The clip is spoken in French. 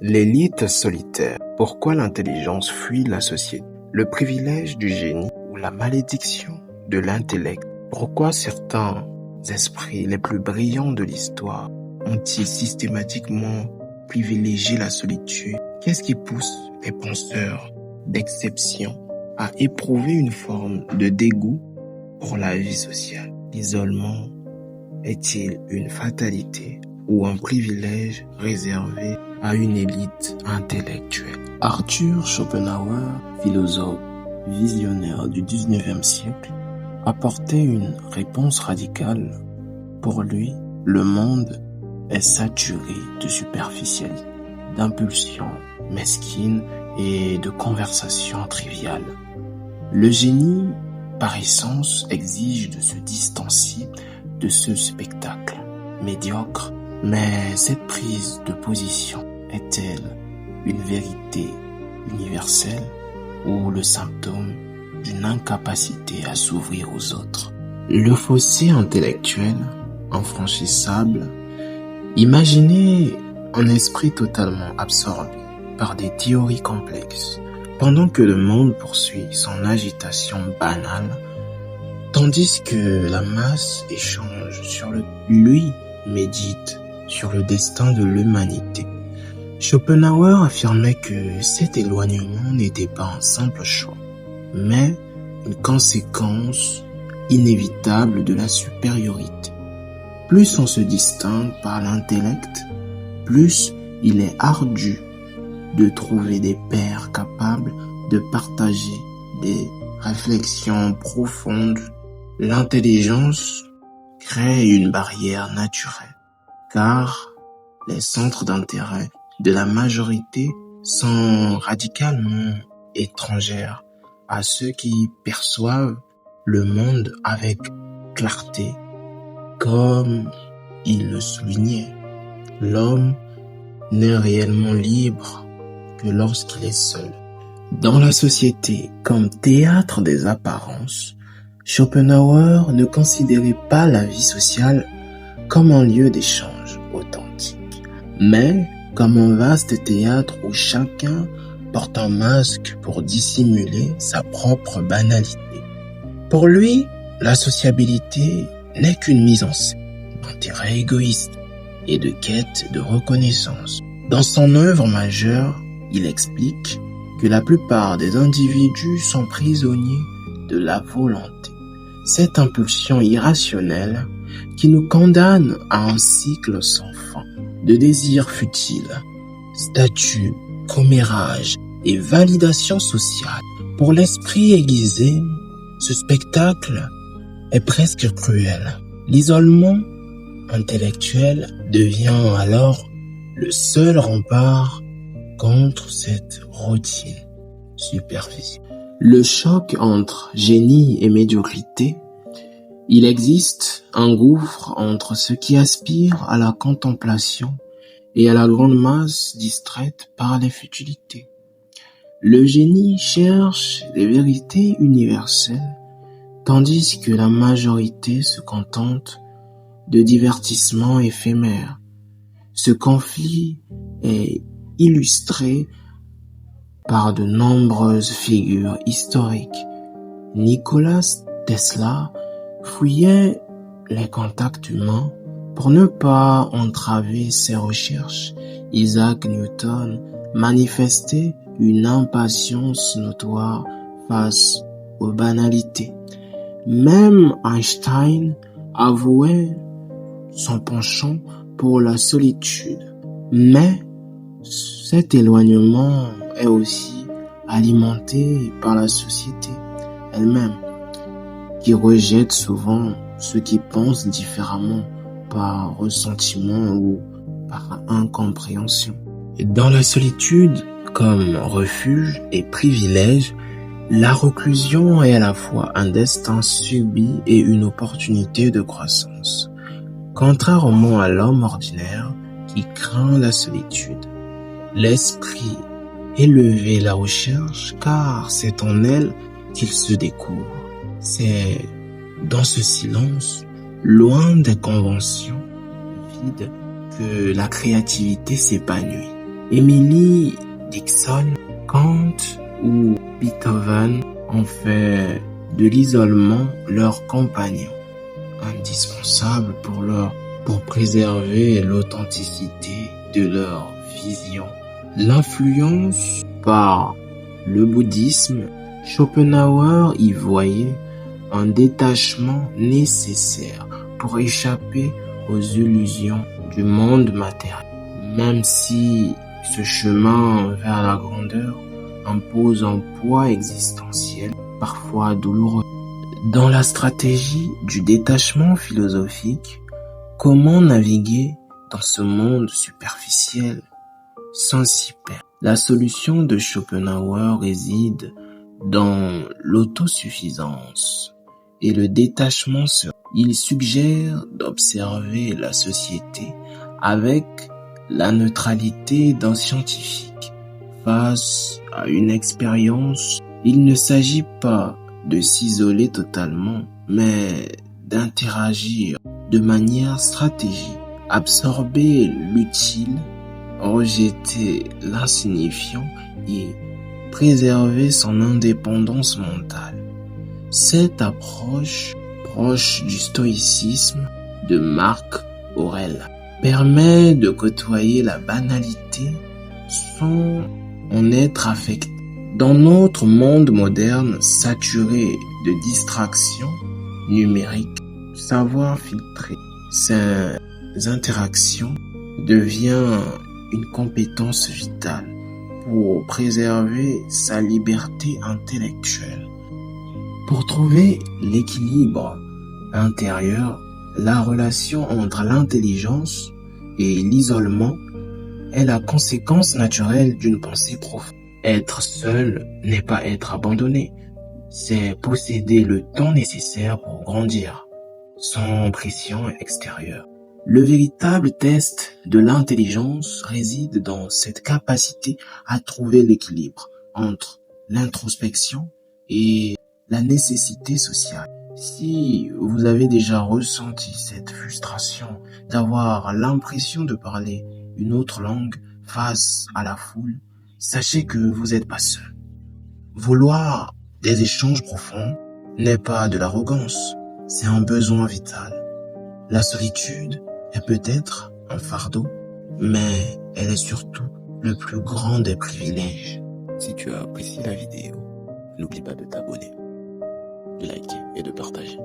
L'élite solitaire. Pourquoi l'intelligence fuit la société? Le privilège du génie ou la malédiction de l'intellect? Pourquoi certains esprits les plus brillants de l'histoire ont-ils systématiquement privilégié la solitude? Qu'est-ce qui pousse les penseurs d'exception à éprouver une forme de dégoût pour la vie sociale? L'isolement est-il une fatalité ou un privilège réservé à une élite intellectuelle? Arthur Schopenhauer, philosophe visionnaire du XIXe siècle, apportait une réponse radicale. Pour lui, le monde est saturé de superficialité, d'impulsions mesquines et de conversations triviales. Le génie, par essence, exige de se distancier de ce spectacle médiocre, mais cette prise de position est-elle une vérité universelle ou le symptôme d'une incapacité à s'ouvrir aux autres? Le fossé intellectuel, infranchissable, imaginez un esprit totalement absorbé par des théories complexes, pendant que le monde poursuit son agitation banale, tandis que la masse échange lui médite sur le destin de l'humanité. Schopenhauer affirmait que cet éloignement n'était pas un simple choix, mais une conséquence inévitable de la supériorité. Plus on se distingue par l'intellect, plus il est ardu de trouver des pairs capables de partager des réflexions profondes. L'intelligence crée une barrière naturelle, car les centres d'intérêt de la majorité sont radicalement étrangers à ceux qui perçoivent le monde avec clarté. Comme il le soulignait, l'homme n'est réellement libre que lorsqu'il est seul. Dans la société comme théâtre des apparences, Schopenhauer ne considérait pas la vie sociale comme un lieu d'échange authentique, mais comme un vaste théâtre où chacun porte un masque pour dissimuler sa propre banalité. Pour lui, la sociabilité n'est qu'une mise en scène d'intérêt égoïste et de quête de reconnaissance. Dans son œuvre majeure, il explique que la plupart des individus sont prisonniers de la volonté. Cette impulsion irrationnelle qui nous condamne à un cycle sans fin de désirs futiles, statut, commérage et validation sociale. Pour l'esprit aiguisé, ce spectacle est presque cruel. L'isolement intellectuel devient alors le seul rempart contre cette routine superficielle. Le choc entre génie et médiocrité. Il existe un gouffre entre ceux qui aspirent à la contemplation et à la grande masse distraite par les futilités. Le génie cherche des vérités universelles, tandis que la majorité se contente de divertissements éphémères. Ce conflit est illustré par de nombreuses figures historiques. Nikola Tesla fouillait les contacts humains pour ne pas entraver ses recherches. Isaac Newton manifestait une impatience notoire face aux banalités. Même Einstein avouait son penchant pour la solitude. Mais cet éloignement est aussi alimenté par la société elle-même, qui rejette souvent ceux qui pensent différemment par ressentiment ou par incompréhension. Et dans la solitude, comme refuge et privilège, la reclusion est à la fois un destin subi et une opportunité de croissance. Contrairement à l'homme ordinaire qui craint la solitude, l'esprit élevé la recherche car c'est en elle qu'il se découvre. C'est dans ce silence, loin des conventions vides, que la créativité s'épanouit. Emily Dickinson, Kant ou Beethoven ont fait de l'isolement leur compagnon, indispensable pour préserver l'authenticité de leur vision. L'influence par le bouddhisme, Schopenhauer y voyait un détachement nécessaire pour échapper aux illusions du monde matériel. Même si ce chemin vers la grandeur impose un poids existentiel parfois douloureux. Dans la stratégie du détachement philosophique, comment naviguer dans ce monde superficiel sans s'y perdre? La solution de Schopenhauer réside dans l'autosuffisance et le détachement serein. Il suggère d'observer la société avec la neutralité d'un scientifique face à une expérience. Il ne s'agit pas de s'isoler totalement, mais d'interagir de manière stratégique, absorber l'utile, rejeter l'insignifiant et préserver son indépendance mentale. Cette approche, proche du stoïcisme de Marc Aurèle, permet de côtoyer la banalité sans en être affecté. Dans notre monde moderne saturé de distractions numériques, savoir filtrer ces interactions devient une compétence vitale pour préserver sa liberté intellectuelle. Pour trouver l'équilibre intérieur, la relation entre l'intelligence et l'isolement est la conséquence naturelle d'une pensée profonde. Être seul n'est pas être abandonné, c'est posséder le temps nécessaire pour grandir, sans pression extérieure. Le véritable test de l'intelligence réside dans cette capacité à trouver l'équilibre entre l'introspection et la nécessité sociale. Si vous avez déjà ressenti cette frustration d'avoir l'impression de parler une autre langue face à la foule, sachez que vous n'êtes pas seul. Vouloir des échanges profonds n'est pas de l'arrogance, c'est un besoin vital. La solitude est peut-être un fardeau, mais elle est surtout le plus grand des privilèges. Si tu as apprécié la vidéo, n'oublie pas de t'abonner, de liker et de partager.